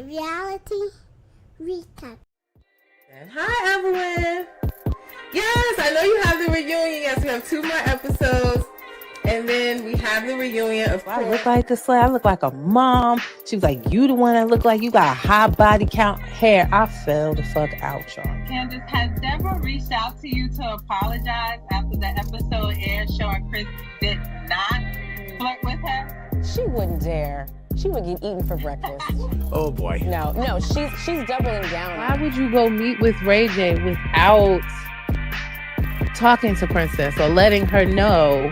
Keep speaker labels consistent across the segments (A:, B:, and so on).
A: Reality recap.
B: And hi, everyone. Yes, I know you have the reunion. Yes, we have 2 more episodes. And then we have the reunion, of course.
C: I look like the slave. I look like a mom. She was like, you the one that look like you got a high body count hair. I fell the fuck out, y'all.
D: Candace, has Deborah reached out to you to apologize after the episode aired showing Chris did not flirt with her?
E: She wouldn't dare. She would get eaten for breakfast.
F: Oh boy.
E: No, she's doubling down.
B: Why would you go meet with Ray J without talking to Princess or letting her know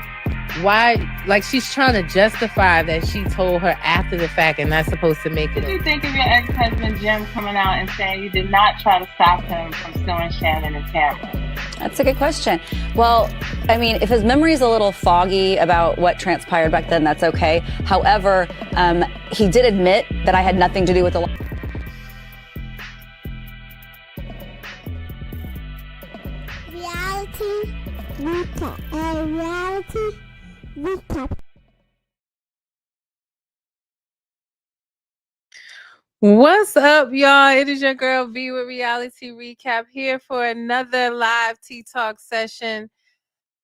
B: why? Like, she's trying to justify that she told her after the fact and not supposed to make it.
D: What do you think of your ex-husband Jim coming out and saying you did not try to stop him from suing Shannon and Tamara?
G: That's a good question. Well, I mean, if his memory is a little foggy about what transpired back then, that's okay. However, he did admit that I had nothing to do with the...
A: Reality recap. Reality recap.
B: What's up, y'all? It is your girl V with Reality Recap here for another live Tea Talk session.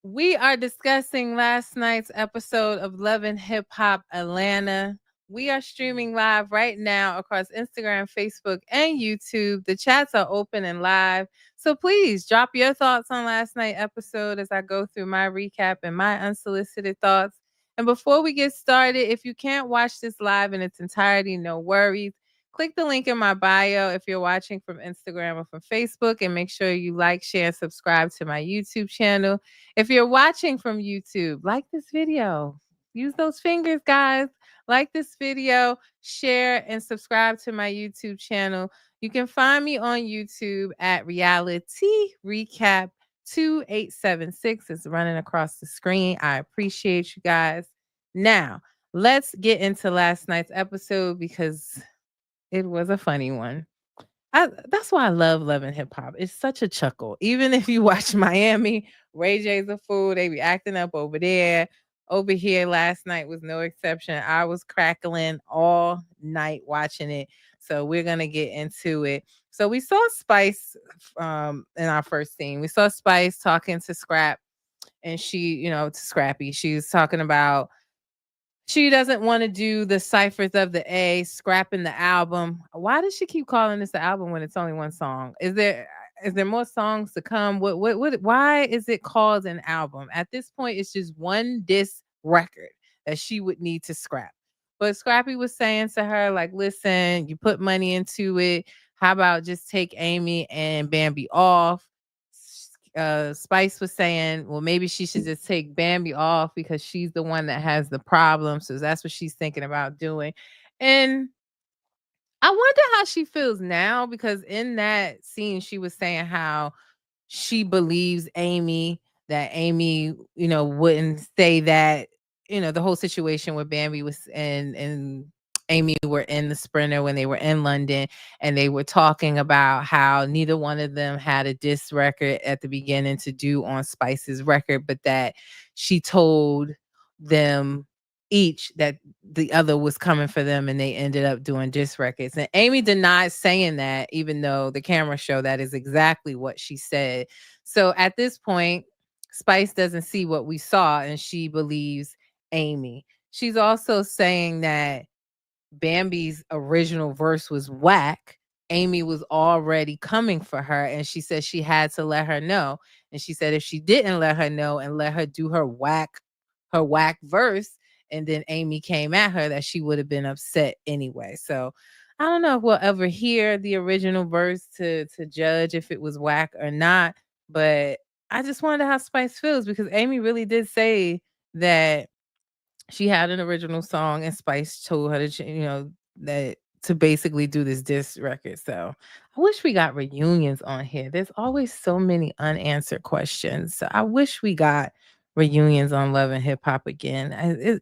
B: We are discussing last night's episode of Love and Hip Hop Atlanta. We are streaming live right now across Instagram, Facebook, and YouTube. The chats are open and live. So please drop your thoughts on last night's episode as I go through my recap and my unsolicited thoughts. And before we get started, if you can't watch this live in its entirety, no worries. Click the link in my bio if you're watching from Instagram or from Facebook, and make sure you like, share, and subscribe to my YouTube channel. If you're watching from YouTube, like this video. Use those fingers, guys. Like this video, share, and subscribe to my YouTube channel. You can find me on YouTube at Reality Recap 2876. It's running across the screen. I appreciate you guys. Now, let's get into last night's episode because it was a funny one. That's why I love Love and Hip Hop. It's such a chuckle. Even if you watch Miami, Ray J's a fool. They be acting up over there. Over here last night was no exception. I was crackling all night watching it. So we're going to get into it. So we saw Spice in our first scene. We saw Spice talking to Scrap, and she, to Scrappy. She's talking about she doesn't want to do the ciphers of the A, scrapping the album. Why does she keep calling this the album when it's only one song? Is there more songs to come? Why is it called an album? At this point, it's just one disc record that she would need to scrap. But Scrappy was saying to her, like, listen, you put money into it. How about just take Amy and Bambi off? Spice was saying, well, maybe she should just take Bambi off because she's the one that has the problem. So that's what she's thinking about doing. And I wonder how she feels now, because in that scene, she was saying how she believes Amy, that Amy, wouldn't say that, the whole situation with Bambi was and Amy were in the Sprinter when they were in London, and they were talking about how neither one of them had a diss record at the beginning to do on Spice's record, but that she told them each that the other was coming for them, and they ended up doing diss records. And Amy denied saying that, even though the camera show that is exactly what she said. So at this point, Spice doesn't see what we saw, and she believes Amy. She's also saying that Bambi's original verse was whack. Amy was already coming for her, and she said she had to let her know. And she said if she didn't let her know and let her do her whack verse, and then Amy came at her, that she would have been upset anyway. So I don't know if we'll ever hear the original verse to judge if it was whack or not. But I just wonder how Spice feels, because Amy really did say that she had an original song, and Spice told her to, that to basically do this diss record. So I wish we got reunions on here. There's always so many unanswered questions. So I wish we got reunions on Love and Hip Hop again.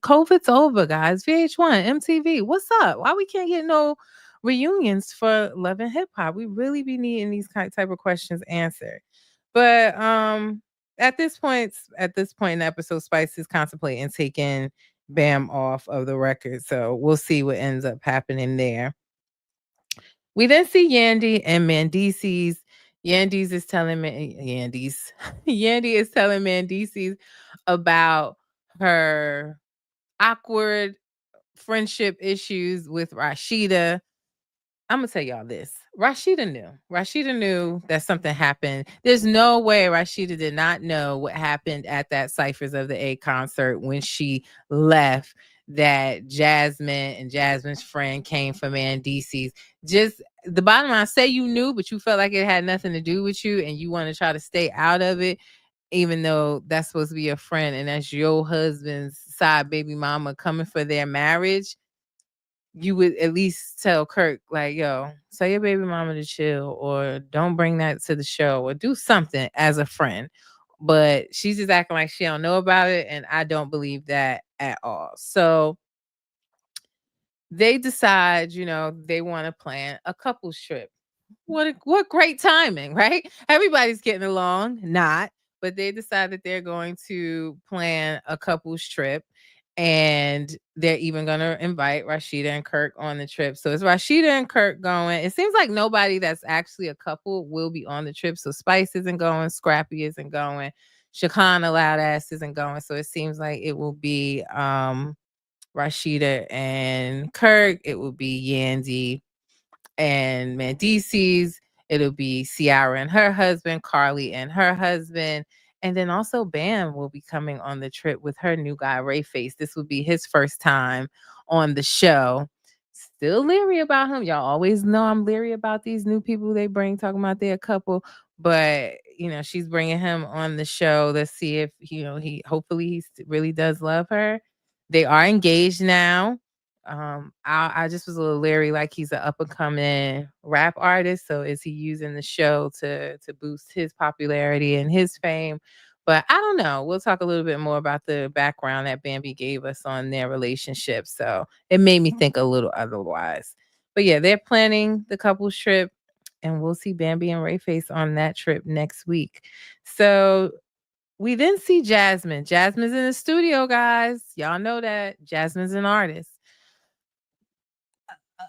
B: COVID's over, guys. VH1, MTV, what's up? Why we can't get no reunions for Love and Hip Hop? We really be needing these type of questions answered. But at this point in the episode, Spice is contemplating taking Bam off of the record. So we'll see what ends up happening there. We then see Yandy and Mandices. Yandy's is telling Yandy's Yandy is telling Mandices about her awkward friendship issues with Rashida. I'm gonna tell y'all this. Rashida knew. Rashida knew that something happened. There's no way Rashida did not know what happened at that Ciphers of the A concert when she left. That Jasmine and Jasmine's friend came from Mandisi's. Just the bottom line, say you knew, but you felt like it had nothing to do with you and you want to try to stay out of it, even though that's supposed to be your friend and that's your husband's side baby mama coming for their marriage. You would at least tell Kirk, like, yo, tell your baby mama to chill or don't bring that to the show or do something as a friend. But she's just acting like she don't know about it. And I don't believe that at all. So they decide, they want to plan a couples trip. What great timing, right? Everybody's getting along, not, but they decide that they're going to plan a couples trip and they're even going to invite Rashida and Kirk on the trip. So it's Rashida and Kirk going. It seems like nobody that's actually a couple will be on the trip. So Spice isn't going, Scrappy isn't going, Shakana Loud isn't going. So it seems like it will be Rashida and Kirk. It will be Yandy and Mandices. It'll be Ciara and her husband, Carly and her husband. And then also Bam will be coming on the trip with her new guy, Ray Face. This will be his first time on the show. Still leery about him. Y'all always know I'm leery about these new people they bring, talking about they're a couple. But, she's bringing him on the show. Let's see if, he hopefully he really does love her. They are engaged now. I just was a little leery, like he's an up and coming rap artist. So is he using the show to boost his popularity and his fame? But I don't know. We'll talk a little bit more about the background that Bambi gave us on their relationship. So it made me think a little otherwise. But yeah, they're planning the couples trip, and we'll see Bambi and Rayface on that trip next week. So we then see Jasmine. Jasmine's in the studio, guys. Y'all know that. Jasmine's an artist.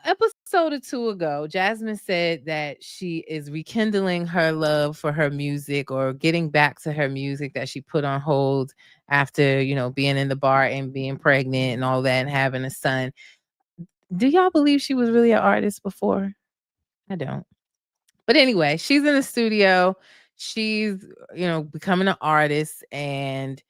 B: Episode or two ago, Jasmine said that she is rekindling her love for her music or getting back to her music that she put on hold after, being in the bar and being pregnant and all that and having a son. Do y'all believe she was really an artist before? I don't. But anyway, she's in the studio. She's, becoming an artist, and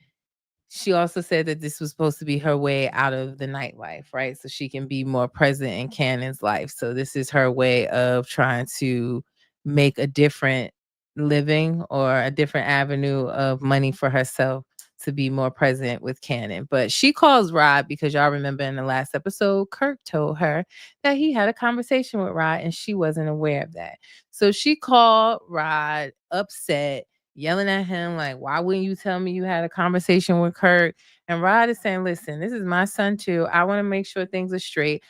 B: she also said that this was supposed to be her way out of the nightlife, right? So she can be more present in Cannon's life. So this is her way of trying to make a different living or a different avenue of money for herself to be more present with Cannon. But she calls Rod because y'all remember in the last episode, Kirk told her that he had a conversation with Rod and she wasn't aware of that. So she called Rod upset, yelling at him like, why wouldn't you tell me you had a conversation with Kirk? And Rod is saying, listen, this is my son too. I want to make sure things are straight.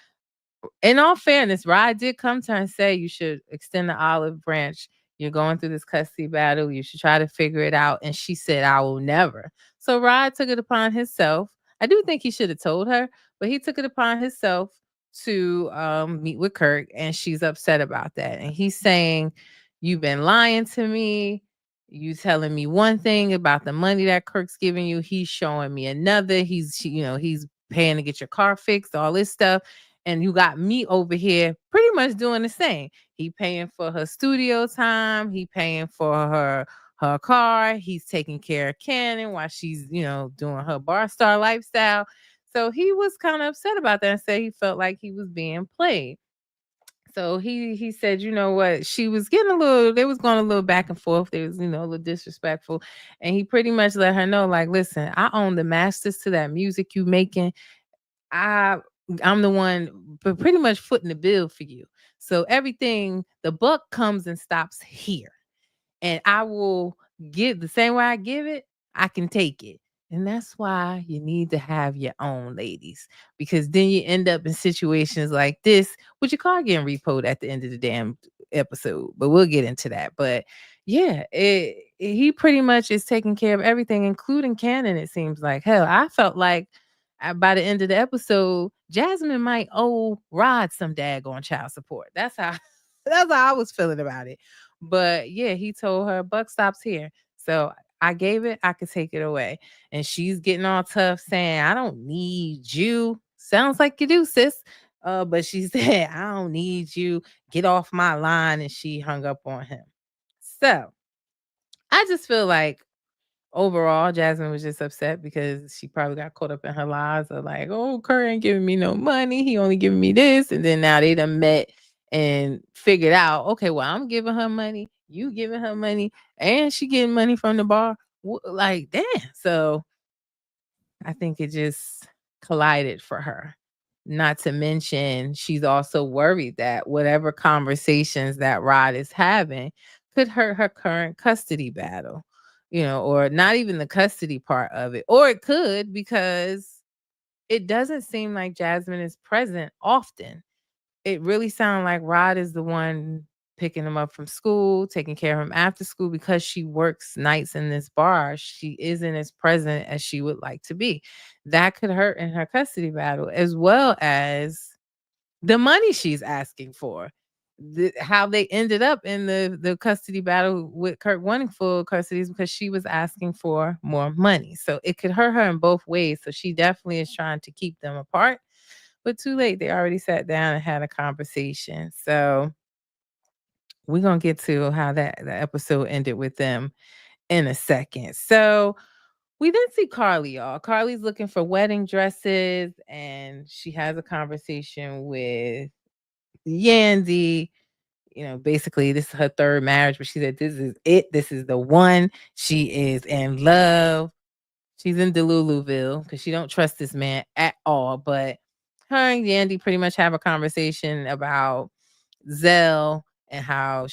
B: In all fairness, Rod did come to her and say you should extend the olive branch. You're going through this custody battle. You should try to figure it out. And she said, I will never. So Rod took it upon himself. I do think he should have told her, but he took it upon himself to meet with Kirk, and she's upset about that. And he's saying, you've been lying to me. You telling me one thing about the money that Kirk's giving you. He's showing me another. He's paying to get your car fixed, all this stuff. And you got me over here pretty much doing the same. He paying for her studio time. He paying for her car. He's taking care of Cannon while she's, doing her bar star lifestyle. So he was kind of upset about that and said he felt like he was being played. So he said, you know what, she was getting they was going a little back and forth. They was, a little disrespectful. And he pretty much let her know, like, listen, I own the masters to that music you making. I'm the one, but pretty much footing the bill for you. So everything, the buck comes and stops here. And I will give the same way I give it, I can take it. And that's why you need to have your own, ladies, because then you end up in situations like this, with your car getting repoed at the end of the damn episode. But we'll get into that. But yeah, he pretty much is taking care of everything, including Cannon, it seems like. Hell, I felt like by the end of the episode, Jasmine might owe Rod some daggone child support. That's how That's how I was feeling about it. But yeah, he told her, buck stops here. So I gave it, I could take it away. And she's getting all tough saying, I don't need you. Sounds like you do, sis. But she said, I don't need you. Get off my line. And she hung up on him. So I just feel like overall, Jasmine was just upset because she probably got caught up in her lies of like, oh, Curry ain't giving me no money. He only giving me this. And then now they done met and figured out, okay, well, I'm giving her money. You giving her money. And she getting money from the bar. Like, damn. So I think it just collided for her. Not to mention, she's also worried that whatever conversations that Rod is having could hurt her current custody battle, or not even the custody part of it. Or it could, because it doesn't seem like Jasmine is present often. It really sounds like Rod is the one picking him up from school, taking care of him after school, because she works nights in this bar. She isn't as present as she would like to be. That could hurt in her custody battle, as well as the money she's asking for. How they ended up in the custody battle with Kurt wanting full custody is because she was asking for more money. So it could hurt her in both ways. So she definitely is trying to keep them apart. But too late. They already sat down and had a conversation. So we're gonna get to how the episode ended with them in a second. So we then see Carly, y'all. Carly's looking for wedding dresses, and she has a conversation with Yandy. Basically, this is her third marriage, but she said, this is it. This is the one. She is in love. She's in Deluluville because she don't trust this man at all. But her and Yandy pretty much have a conversation about Zell and how,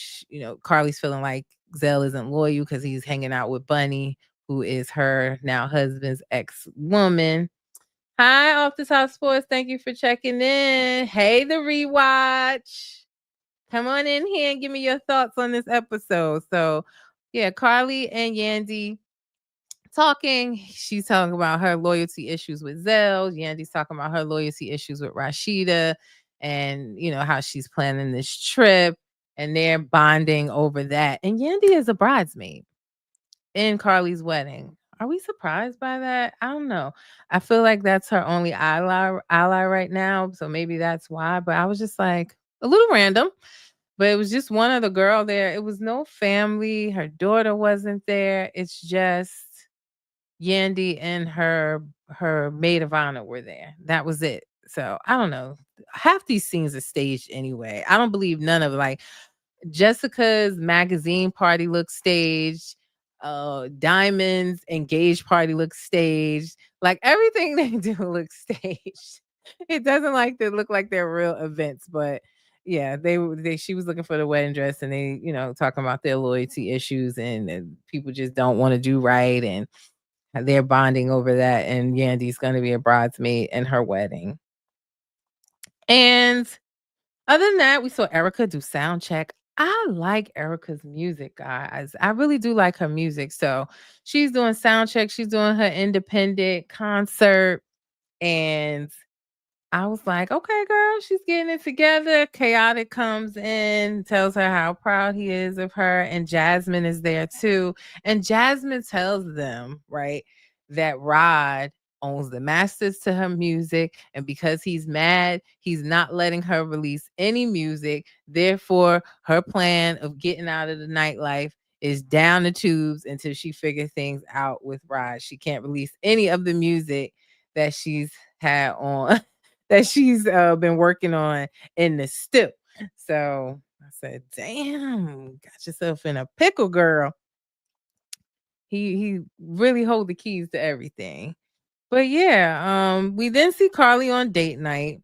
B: Carly's feeling like Zell isn't loyal because he's hanging out with Bunny, who is her now husband's ex-woman. Hi, Off the Top Sports. Thank you for checking in. Hey, the rewatch. Come on in here and give me your thoughts on this episode. So, yeah, Carly and Yandy talking. She's talking about her loyalty issues with Zell. Yandy's talking about her loyalty issues with Rashida, and how she's planning this trip, and they're bonding over that. And Yandy is a bridesmaid in Carly's wedding. Are we surprised by that? I don't know. I feel like that's her only ally right now. So maybe that's why. But I was just like a little random. But it was just one other girl there. It was no family. Her daughter wasn't there. It's just Yandy and her maid of honor were there. That was it. So I don't know. Half these scenes are staged anyway. I don't believe none of like Jessica's magazine party looks staged. Diamond's engaged party looks staged. Like everything they do looks staged. It doesn't like they look like they're real events, but yeah, she was looking for the wedding dress, and they, talking about their loyalty issues, and people just don't want to do right, and they're bonding over that. And Yandy's going to be a bridesmaid in her wedding. And other than that, we saw Erica do sound check. I like Erica's music, guys. I really do like her music. So she's doing sound check. She's doing her independent concert. And I was like, okay, girl, she's getting it together. Chaotic comes in, tells her how proud he is of her. And Jasmine is there too. And Jasmine tells them, right, that Rod owns the masters to her music. And because he's mad, he's not letting her release any music. Therefore, her plan of getting out of the nightlife is down the tubes until she figures things out with Rod. She can't release any of the music that she's had on. That she's been working on in the stew. So I said, damn, got yourself in a pickle, girl. He really hold the keys to everything. But yeah, we then see Carly on date night,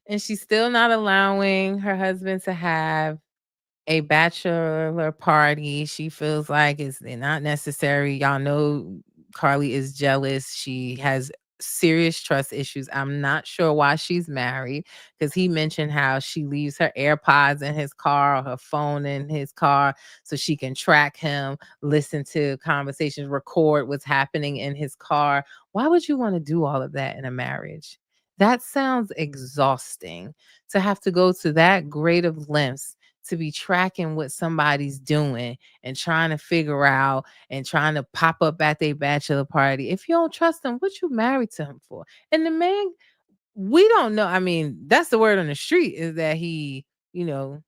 B: and she's still not allowing her husband to have a bachelor party. She feels like it's not necessary. Y'all know Carly is jealous. She has serious trust issues. I'm not sure why she's married, because he mentioned how she leaves her AirPods in his car, or her phone in his car, so she can track him, listen to conversations, record what's happening in his car. Why would you want to do all of that in a marriage? That sounds exhausting, to have to go to that great of lengths to be tracking what somebody's doing and trying to figure out and trying to pop up at their bachelor party. If you don't trust him, what you married to him for? And the man, we don't know. I mean, that's the word on the street, is that he,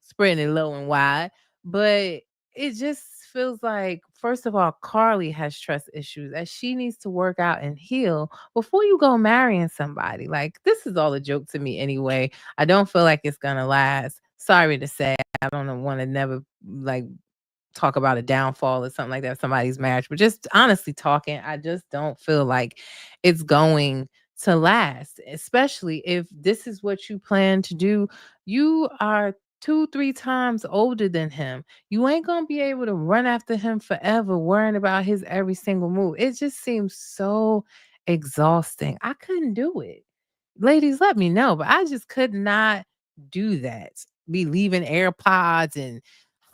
B: spreading it low and wide. But it just feels like, first of all, Carly has trust issues that she needs to work out and heal before you go marrying somebody. Like, this is all a joke to me anyway. I don't feel like it's gonna last. Sorry to say, I don't want to never like talk about a downfall or something like that of somebody's marriage, but just honestly talking, I just don't feel like it's going to last, especially if this is what you plan to do. You are 2-3 times older than him. You ain't gonna be able to run after him forever worrying about his every single move. It just seems so exhausting. I couldn't do it. Ladies, let me know, but I just could not do that. Be leaving AirPods and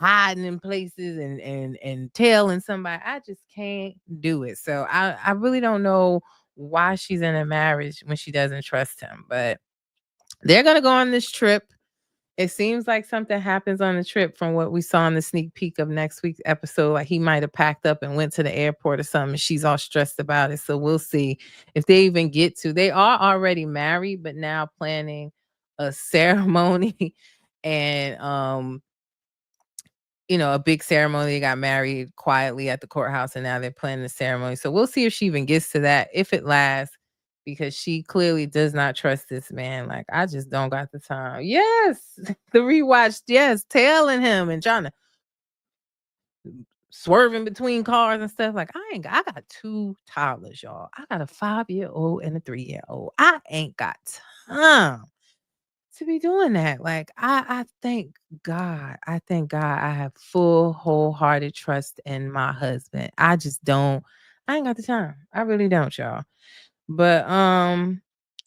B: hiding in places and tailing somebody. I just can't do it. So I really don't know why she's in a marriage when she doesn't trust him. But they're gonna go on this trip. It seems like something happens on the trip from what we saw in the sneak peek of next week's episode. Like he might have packed up and went to the airport or something. And she's all stressed about it. So we'll see if they even get to. They are already married, but now planning a ceremony and a big ceremony. They got married quietly at the courthouse and now they're planning the ceremony. So we'll see if she even gets to that, if it lasts, because she clearly does not trust this man. Like, I just don't got the time. Yes, the rewatch, yes, tailing him and trying to swerving between cars and stuff. Like, I got 2 toddlers, y'all. I got a 5-year-old and a 3-year-old. I ain't got time to be doing that. Like, I thank God. I thank God I have full, wholehearted trust in my husband. I ain't got the time. I really don't, y'all. But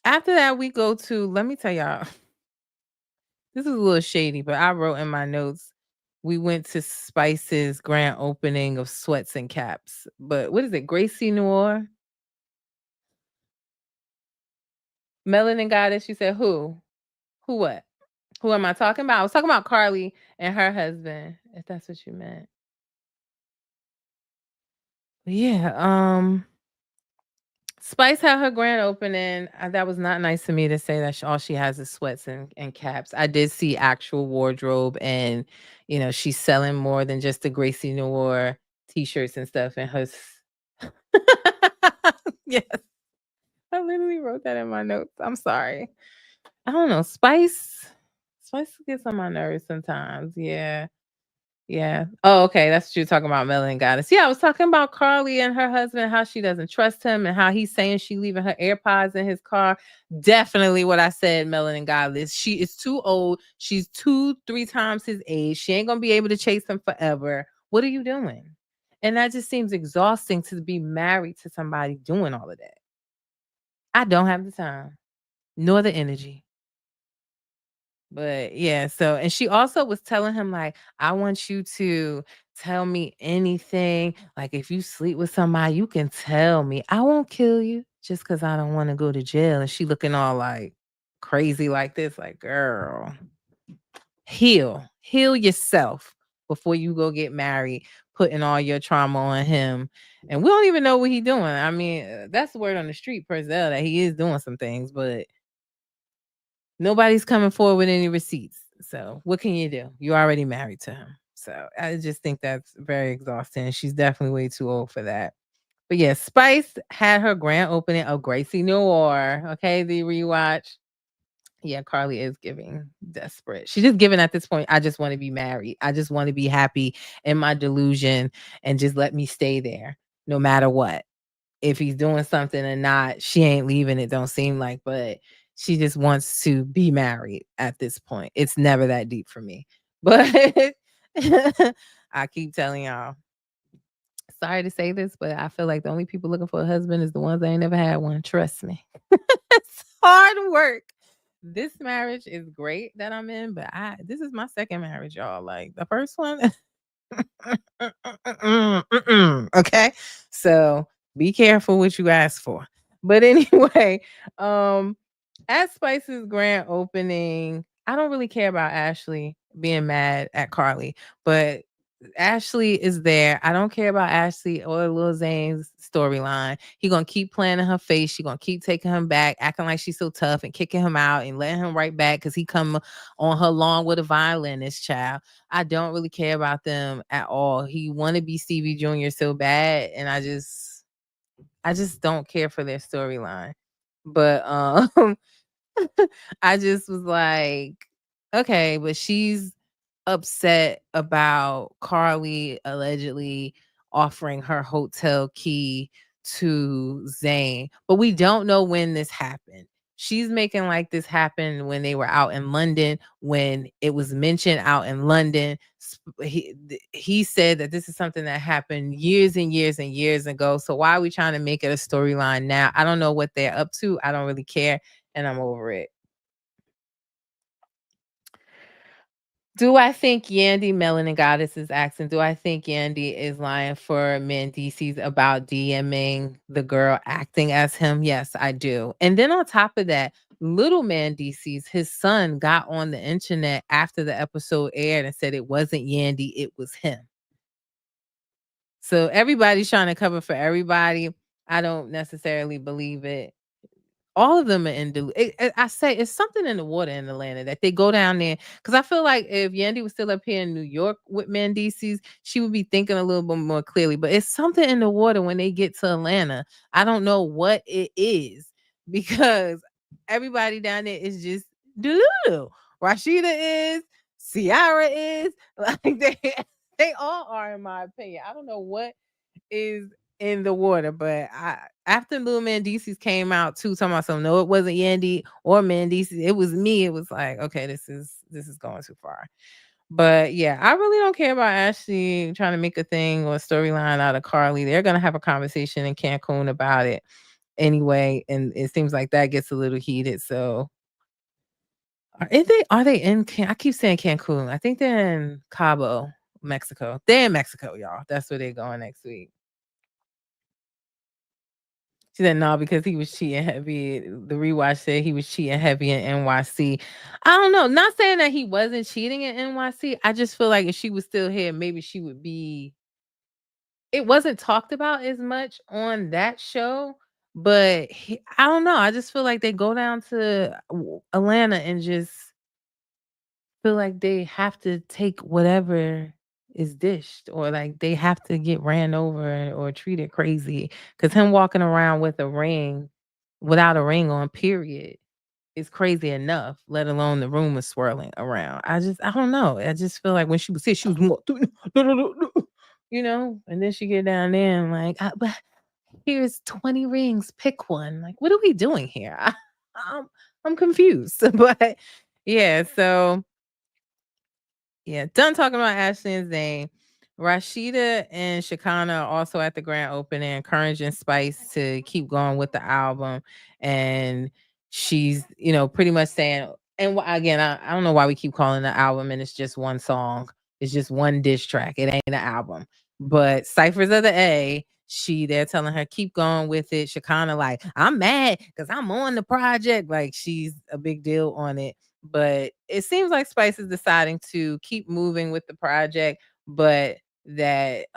B: after that, we go to, let me tell y'all, this is a little shady, but I wrote in my notes, we went to Spice's grand opening of Sweats and Caps. But what is it? Gracie Noir? Melanin Goddess, you said who? Who what? Who am I talking about? I was talking about Carly and her husband, if that's what you meant. Yeah, Spice had her grand opening. That was not nice to me to say that all she has is sweats and caps. I did see actual wardrobe, and she's selling more than just the Gracie Noir t-shirts and stuff. And her, yes, I literally wrote that in my notes. I'm sorry. I don't know. Spice gets on my nerves sometimes. Yeah. Yeah. Oh, okay. That's what you're talking about, Melanie Goddess. Yeah, I was talking about Carly and her husband, how she doesn't trust him and how he's saying she leaving her AirPods in his car. Definitely what I said, Melanie Goddess. She is too old. She's 2-3 times his age. She ain't gonna be able to chase him forever. What are you doing? And that just seems exhausting to be married to somebody doing all of that. I don't have the time, nor the energy. But yeah, so and she also was telling him, like, I want you to tell me anything. Like, if you sleep with somebody, you can tell me. I won't kill you just because I don't want to go to jail. And she looking all like crazy like this, like, girl, heal yourself before you go get married, putting all your trauma on him. And we don't even know what he's doing. I mean, that's the word on the street, Purcell, that he is doing some things, but nobody's coming forward with any receipts. So what can you do? You're already married to him. So I just think that's very exhausting. She's definitely way too old for that. But yeah, Spice had her grand opening of Gracie Noir. Okay, the rewatch. Yeah, Carly is giving desperate. She's just giving at this point. I just want to be married. I just want to be happy in my delusion and just let me stay there no matter what. If he's doing something or not, she ain't leaving, it don't seem like, but she just wants to be married at this point. It's never that deep for me. But I keep telling y'all, sorry to say this, but I feel like the only people looking for a husband is the ones that ain't never had one. Trust me. It's hard work. This marriage is great that I'm in, but this is my second marriage, y'all. Like the first one. Okay. So be careful what you ask for. But anyway, at Spice's grand opening, I don't really care about Ashley. being mad at Carly. But Ashley is there. I don't care about Ashley or Lil Zane's storyline. He gonna keep playing in her face. She gonna keep taking him back, acting like she's so tough and kicking him out and letting him right back because he come on her lawn with a violinist child. I don't really care about them at all. He want to be Stevie Jr. so bad, and I just don't care for their storyline. But I just was like, okay, but she's upset about Carly allegedly offering her hotel key to Zayn, but we don't know when this happened. She's making like this happened when they were out in London, when it was mentioned out in London. He said that this is something that happened years and years and years ago. So why are we trying to make it a storyline now? I don't know what they're up to. I don't really care, and I'm over it. Do I think Yandy Melanin Goddess is asking, do I think Yandy is lying for Mendices about DMing the girl acting as him? Yes, I do. And then on top of that, little Mendices, his son got on the internet after the episode aired and said it wasn't Yandy, it was him. So everybody's trying to cover for everybody. I don't necessarily believe it. All of them are in I say it's something in the water in Atlanta that they go down there, because I feel like if Yandy was still up here in New York with Mendices, she would be thinking a little bit more clearly. But it's something in the water when they get to Atlanta. I don't know what it is, because everybody down there is just Delulu. Rashida is, Ciara is, like they all are, in my opinion. I don't know what is in the water, but after Lil Mendices came out too, talking about something, no, it wasn't Yandy or Mendices, it was me. It was like, okay, this is going too far. But yeah, I really don't care about Ashley trying to make a thing or a storyline out of Carly. They're gonna have a conversation in Cancun about it anyway, and it seems like that gets a little heated. So are they in I keep saying Cancun. I think they're in Cabo, Mexico. They're in Mexico, y'all. That's where they're going next week. She said no, because he was cheating heavy. The rewatch said he was cheating heavy in NYC. I don't know. Not saying that he wasn't cheating in NYC. I just feel like if she was still here, maybe she would be. It wasn't talked about as much on that show, but I don't know. I just feel like they go down to Atlanta and just feel like they have to take whatever is dished, or like they have to get ran over or treated crazy, because him walking around with a ring without a ring on, period, is crazy enough, let alone the rumors swirling around. I don't know. I just feel like when she was here, she was more and then she get down there and like, but here's 20 rings, pick one. Like, what are we doing here? I'm confused. But yeah, so yeah, done talking about Ashley and Zayn. Rashida and Shakana are also at the grand opening, encouraging Spice to keep going with the album. And she's, pretty much saying, and again, I don't know why we keep calling the album and it's just one song. It's just one diss track. It ain't an album. But Ciphers of the A, they're telling her, keep going with it. Shakana, like, I'm mad because I'm on the project. Like, she's a big deal on it. But it seems like Spice is deciding to keep moving with the project, but that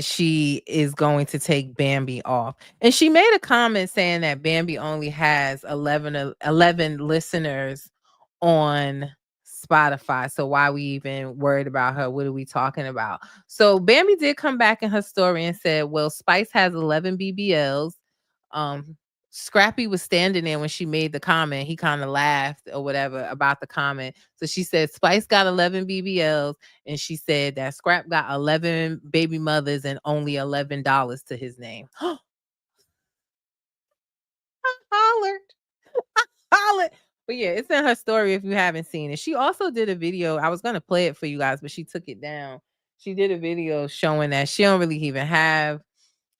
B: she is going to take Bambi off. And she made a comment saying that Bambi only has 11 listeners on Spotify. So why we even worried about her? What are we talking about? So Bambi did come back in her story and said, well, Spice has 11 BBLs. Scrappy was standing there when she made the comment. He kind of laughed or whatever about the comment. So she said Spice got 11 BBLs, and she said that Scrap got 11 baby mothers and only $11 to his name. Hollered. Hollered. But yeah, it's in her story if you haven't seen it. She also did a video. I was going to play it for you guys, but she took it down. She did a video showing that she don't really even have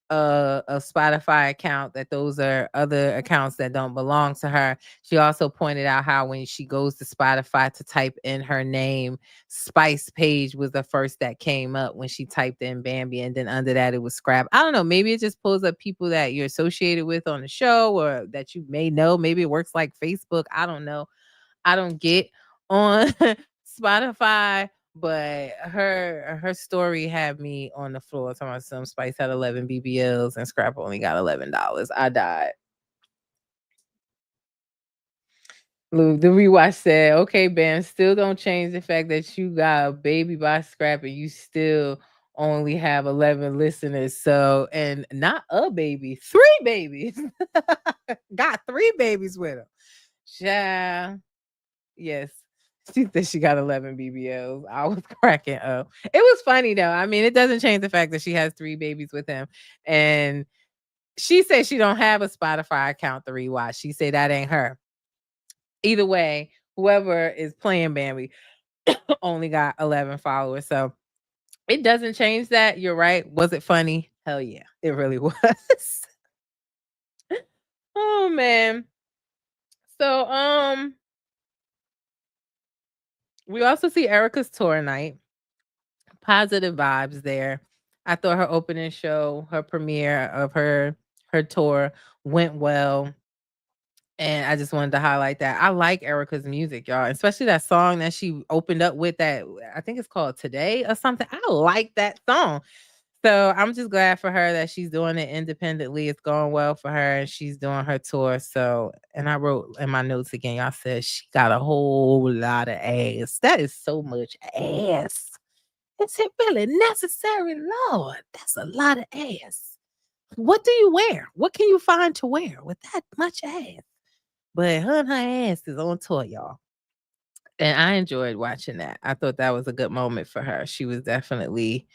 B: a Spotify account, that those are other accounts that don't belong to her. She also pointed out how when she goes to Spotify to type in her name, Spice page was the first that came up when she typed in Bambi, and then under that it was Scrap. I don't know, maybe it just pulls up people that you're associated with on the show or that you may know. Maybe it works like Facebook. I don't know. I don't get on Spotify, but her story had me on the floor talking about some Spice had 11 BBLs and Scrap only got $11. I died. Look, the rewatch said, okay, Bam, still don't change the fact that you got a baby by Scrap and you still only have 11 listeners. So, and not a baby, 3 babies. Got 3 babies with him. Child. Yes. She said she got 11 BBLs. I was cracking up. It was funny though. I mean, it doesn't change the fact that she has 3 babies with him. And she said she don't have a Spotify account to rewatch. She said that ain't her. Either way, whoever is playing Bambi only got 11 followers. So it doesn't change that. You're right. Was it funny? Hell yeah. It really was. Oh man. So we also see Erica's tour night. Positive vibes there. I thought her opening show, her premiere of her tour went well. And I just wanted to highlight that. I like Erica's music, y'all, especially that song that she opened up with that I think it's called Today or something. I like that song. So I'm just glad for her that she's doing it independently. It's going well for her and she's doing her tour. So, and I wrote in my notes again, y'all said she got a whole lot of ass. That is so much ass. Is it really necessary? Lord, that's a lot of ass. What do you wear? What can you find to wear with that much ass? But her and her ass is on tour, y'all. And I enjoyed watching that. I thought that was a good moment for her. She was definitely,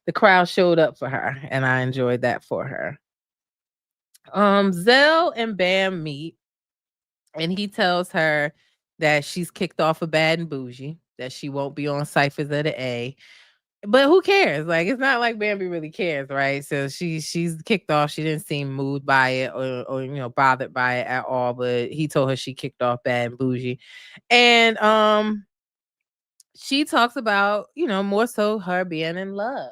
B: the crowd showed up for her, and I enjoyed that for her. Zell and Bam meet, and he tells her that she's kicked off of Bad and Bougie, that she won't be on Cyphers of the A. But who cares? Like, it's not like Bambi really cares, right? So she's kicked off. She didn't seem moved by it or bothered by it at all. But he told her she kicked off Bad and Bougie. And she talks about, more so her being in love,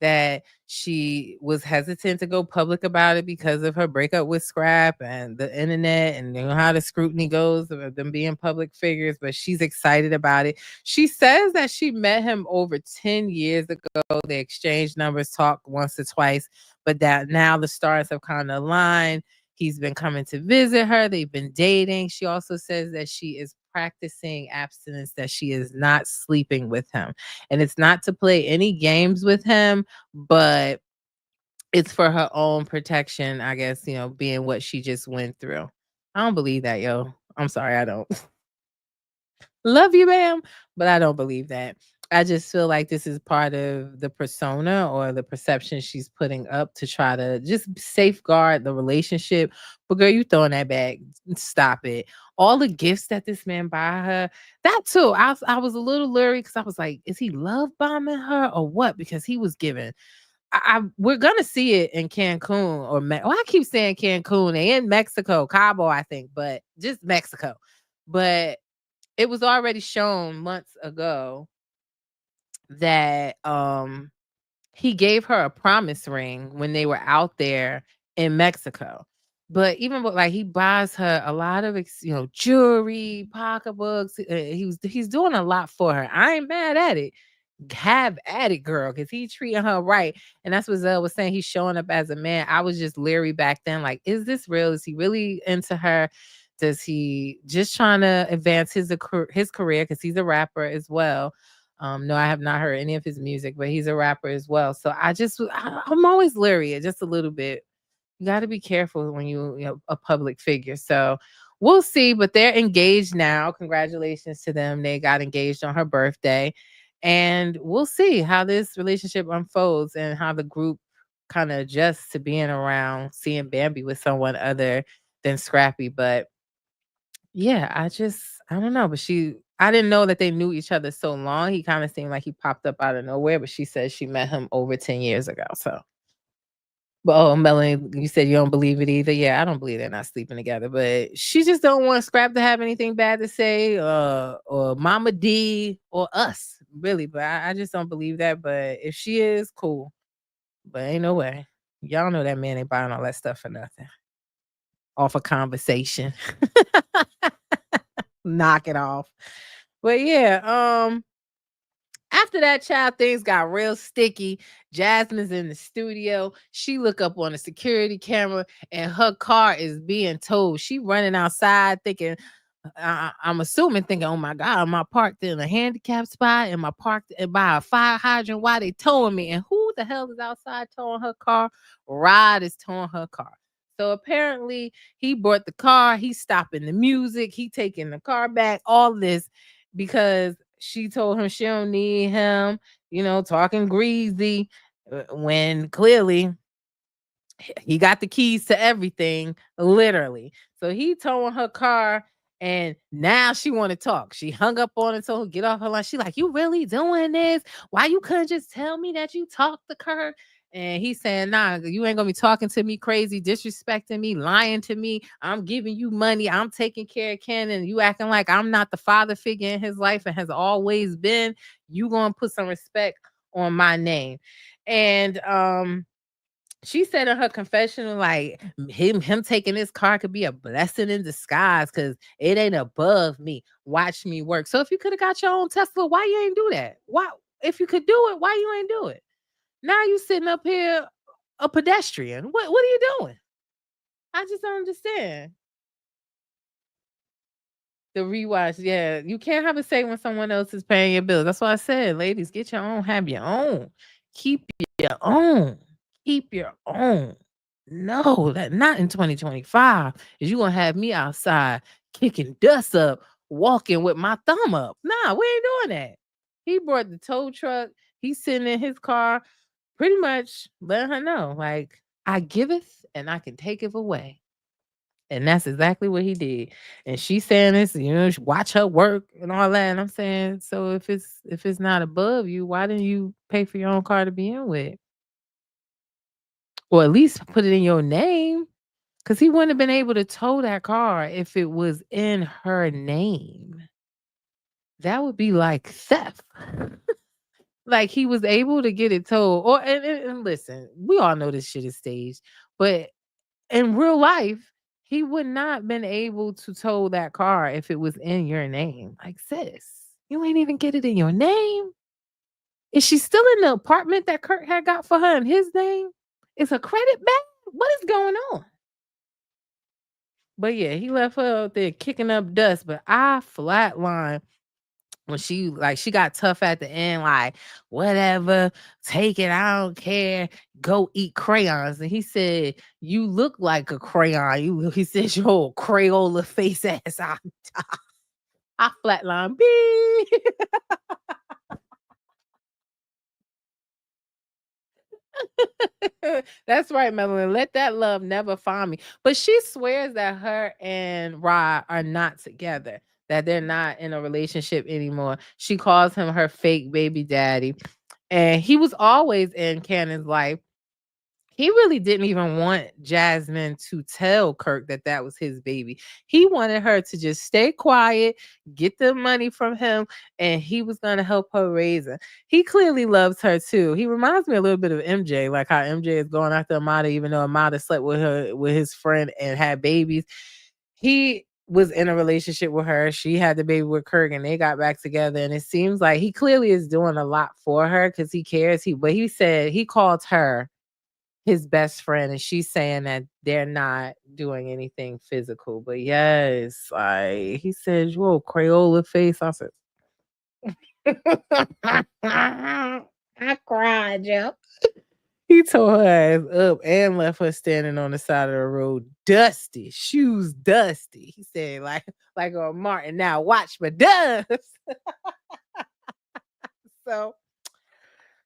B: that she was hesitant to go public about it because of her breakup with Scrap and the internet and how the scrutiny goes of them being public figures, but she's excited about it. She says that she met him over 10 years ago. They exchanged numbers, talked once or twice, but that now the stars have kind of aligned. He's been coming to visit her. They've been dating. She also says that she is practicing abstinence, that she is not sleeping with him. And it's not to play any games with him, but it's for her own protection, I guess, being what she just went through. I don't believe that, yo. I'm sorry, I don't. Love you, ma'am, but I don't believe that. I just feel like this is part of the persona or the perception she's putting up to try to just safeguard the relationship. But girl, you throwing that back. Stop it. All the gifts that this man buy her, that too. I was a little leery because I was like, is he love bombing her or what? Because he was giving. We're gonna see it in Cancun or I keep saying Cancun. They in Mexico, Cabo, I think, but just Mexico. But it was already shown months ago that he gave her a promise ring when they were out there in Mexico. But even like he buys her a lot of jewelry, pocketbooks. He's doing a lot for her. I ain't mad at it. Have at it, girl, because he's treating her right. And that's what Zell was saying. He's showing up as a man. I was just leery back then. Like, is this real? Is he really into her? Does he just trying to advance his career? Because he's a rapper as well. No, I have not heard any of his music, but he's a rapper as well. So I'm always leery, just a little bit. You got to be careful when you a public figure. So we'll see. But they're engaged now. Congratulations to them. They got engaged on her birthday. And we'll see how this relationship unfolds and how the group kind of adjusts to being around seeing Bambi with someone other than Scrappy. But yeah, I don't know. But I didn't know that they knew each other so long. He kind of seemed like he popped up out of nowhere, but she said she met him over 10 years ago. So, but Melanie, you said you don't believe it either. Yeah, I don't believe they're not sleeping together, but she just don't want Scrap to have anything bad to say, or Mama D or us, really. But I just don't believe that. But if she is, cool. But ain't no way. Y'all know that man ain't buying all that stuff for nothing. Off a conversation. Knock it off. But yeah, after that, child, things got real sticky. Jasmine's in the studio. She look up on the security camera, and her car is being towed. She running outside, thinking, I'm assuming, thinking, "Oh my God, am I parked in a handicap spot? Am I parked by a fire hydrant? Why they towing me? And who the hell is outside towing her car? Rod is towing her car." So apparently, he brought the car. He's stopping the music. He taking the car back. All this because she told him she don't need him, talking greasy, when clearly he got the keys to everything, literally. So he towing her car, and now she want to talk. She hung up on him, told him get off her line. She like, "You really doing this? Why you couldn't just tell me that you talked to Kirk?" And he's saying, "Nah, you ain't gonna be talking to me crazy, disrespecting me, lying to me. I'm giving you money. I'm taking care of Cannon. You acting like I'm not the father figure in his life and has always been. You gonna put some respect on my name." And she said in her confessional, like, him taking this car could be a blessing in disguise because it ain't above me. Watch me work. So if you could have got your own Tesla, why you ain't do that? Why, if you could do it, why you ain't do it? Now you sitting up here a pedestrian. What are you doing? I just don't understand. The rewatch, yeah. You can't have a say when someone else is paying your bills. That's why I said, ladies, get your own, have your own. Keep your own. Keep your own. No, that not in 2025. Is you gonna have me outside kicking dust up, walking with my thumb up. Nah, we ain't doing that. He brought the tow truck. He's sitting in his car, pretty much letting her know, like, I giveth and I can take it away. And that's exactly what he did. And she's saying this, watch her work and all that. And I'm saying, so if it's not above you, why didn't you pay for your own car to begin with? Or at least put it in your name. Because he wouldn't have been able to tow that car if it was in her name. That would be like theft. Like he was able to get it towed. Or and listen, we all know this shit is staged, but in real life, he would not been able to tow that car if it was in your name. Like, sis, you ain't even get it in your name. Is she still in the apartment that Kurt had got for her in his name? Is her credit bad? What is going on? But yeah, he left her out there kicking up dust. But I flatline when she got tough at the end, like, whatever, take it, I don't care, go eat crayons. And he said, you look like a crayon. He said, your Crayola face ass. I flatline, beep. That's right, Melanie. Let that love never find me. But she swears that her and Rod are not together, that they're not in a relationship anymore. She calls him her fake baby daddy. And he was always in Cannon's life. He really didn't even want Jasmine to tell Kirk that that was his baby. He wanted her to just stay quiet, get the money from him, and he was going to help her raise her. He clearly loves her too. He reminds me a little bit of MJ, like how MJ is going after Amada, even though Amada slept with his friend and had babies. He was in a relationship with her. She had the baby with Kirk, and they got back together. And it seems like he clearly is doing a lot for her because he cares. But he said he called her his best friend, and she's saying that they're not doing anything physical. But yes, like he said, whoa, Crayola face. I said, I cried, yo. He tore her ass up and left her standing on the side of the road, dusty, shoes dusty. He said, like a Martin, now watch my dust. So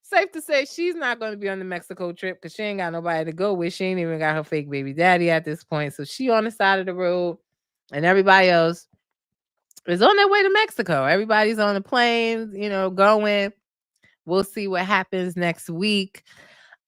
B: safe to say she's not going to be on the Mexico trip because she ain't got nobody to go with. She ain't even got her fake baby daddy at this point. So she on the side of the road, and everybody else is on their way to Mexico. Everybody's on the plane, going. We'll see what happens next week.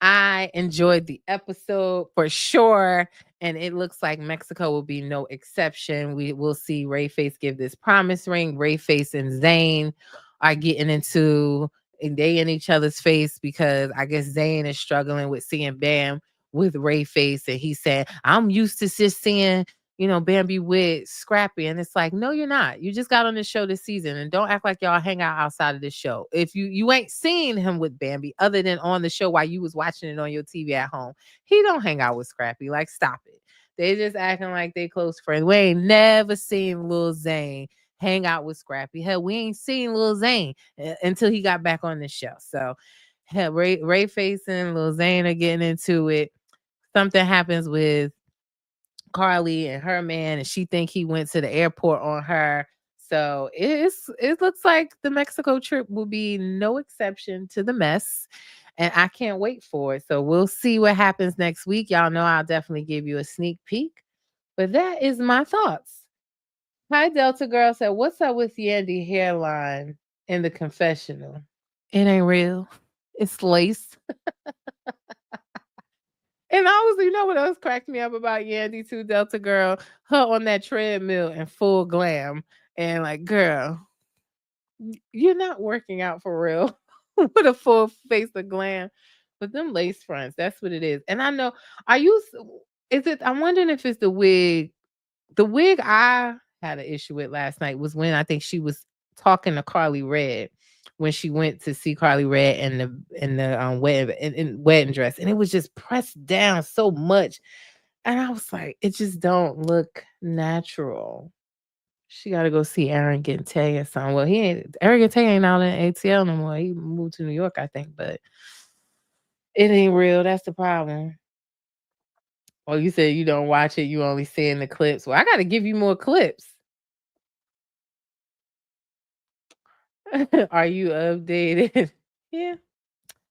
B: I enjoyed the episode for sure, and it looks like Mexico will be no exception. We will see Rayface give this promise ring. Rayface and Zayn are getting into, and they in each other's face because I guess Zayn is struggling with seeing Bam with Rayface, and he said, I'm used to just seeing, Bambi with Scrappy. And it's like, no, you're not. You just got on this show this season, and don't act like y'all hang out outside of this show. If you ain't seen him with Bambi other than on the show while you was watching it on your TV at home, he don't hang out with Scrappy. Like, stop it. They just acting like they close friends. We ain't never seen Lil Zane hang out with Scrappy. Hell, we ain't seen Lil Zane until he got back on the show. So hell, Ray Face and Lil Zane are getting into it. Something happens with Carly and her man, and she think he went to the airport on her. So it looks like the Mexico trip will be no exception to the mess. And I can't wait for it. So we'll see what happens next week. Y'all know I'll definitely give you a sneak peek. But that is my thoughts. Hi, Delta Girl said, what's up with Yandy hairline in the confessional? It ain't real. It's lace. And you know what else cracked me up about Yandy too, Delta Girl? Her on that treadmill in full glam. And like, girl, you're not working out for real with a full face of glam. But them lace fronts, that's what it is. And I know, I'm wondering if it's the wig. The wig I had an issue with last night was when I think she was talking to Carly Red when she went to see Carly Red in the wedding dress, and it was just pressed down so much, and I was like, it just don't look natural. She got to go see Aaron Gentay or something. Well, Aaron Gentay ain't out in ATL no more. He moved to New York, I think, but it ain't real. That's the problem. Oh, you said you don't watch it. You only seeing the clips. Well, I got to give you more clips. Are you updated? Yeah.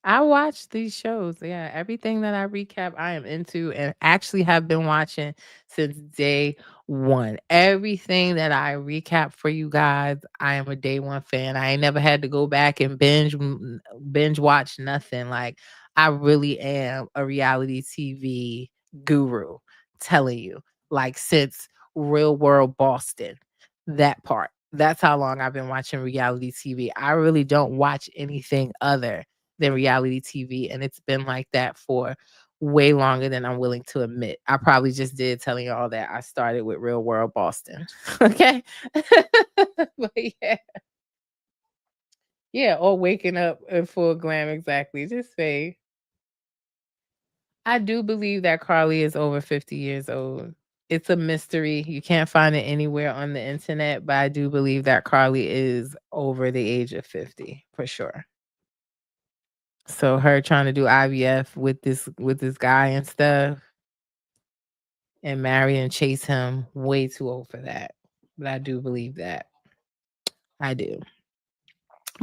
B: I watch these shows. Yeah, everything that I recap, I am into and actually have been watching since day one. Everything that I recap for you guys, I am a day one fan. I ain't never had to go back and binge watch nothing. Like, I really am a reality TV guru, telling you. Like, since Real World Boston, that part. That's how long I've been watching reality TV. I really don't watch anything other than reality TV. And it's been like that for way longer than I'm willing to admit. I probably just did telling you all that I started with Real World Boston. Okay. But yeah. Yeah, or waking up in full glam, exactly. Just say. I do believe that Carly is over 50 years old. It's a mystery. You can't find it anywhere on the internet, but I do believe that Carly is over the age of 50 for sure. So her trying to do IVF with this guy and stuff and marry and chase him, way too old for that. But I do believe that. I do.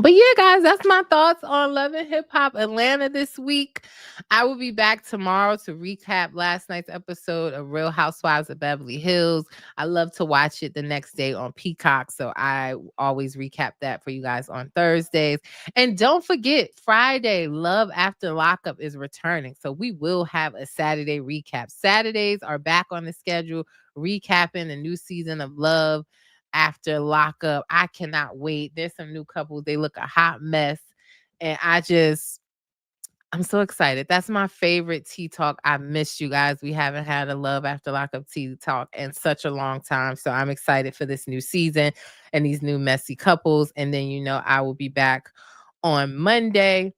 B: But yeah, guys, that's my thoughts on Love and Hip Hop Atlanta this week. I will be back tomorrow to recap last night's episode of Real Housewives of Beverly Hills. I love to watch it the next day on Peacock, so I always recap that for you guys on Thursdays. And don't forget, Friday, Love After Lockup is returning, so we will have a Saturday recap. Saturdays are back on the schedule, recapping the new season of Love After Lockup. I cannot wait. There's some new couples. They look a hot mess. And I'm so excited. That's my favorite tea talk. I missed you guys. We haven't had a Love After Lockup tea talk in such a long time. So I'm excited for this new season and these new messy couples. And then, I will be back on Monday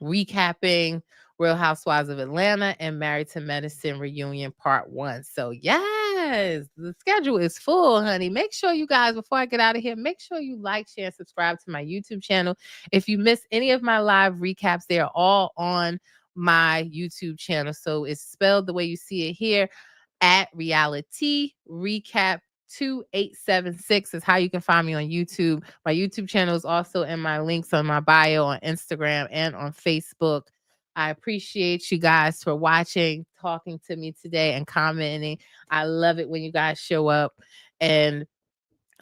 B: recapping Real Housewives of Atlanta and Married to Medicine Reunion Part 1. So yes, the schedule is full, honey. Make sure you guys, before I get out of here, make sure you like, share, and subscribe to my YouTube channel. If you missed any of my live recaps, they are all on my YouTube channel. So it's spelled the way you see it here, at Reality Recap 2876 is how you can find me on YouTube. My YouTube channel is also in my links on my bio on Instagram and on Facebook. I appreciate you guys for watching, talking to me today, and commenting. I love it when you guys show up. And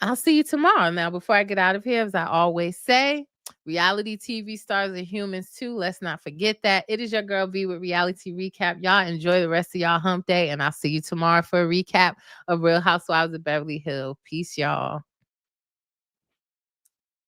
B: I'll see you tomorrow. Now, before I get out of here, as I always say, reality TV stars are humans too. Let's not forget that. It is your girl V with Reality Recap. Y'all enjoy the rest of y'all hump day, and I'll see you tomorrow for a recap of Real Housewives of Beverly Hills. Peace, y'all.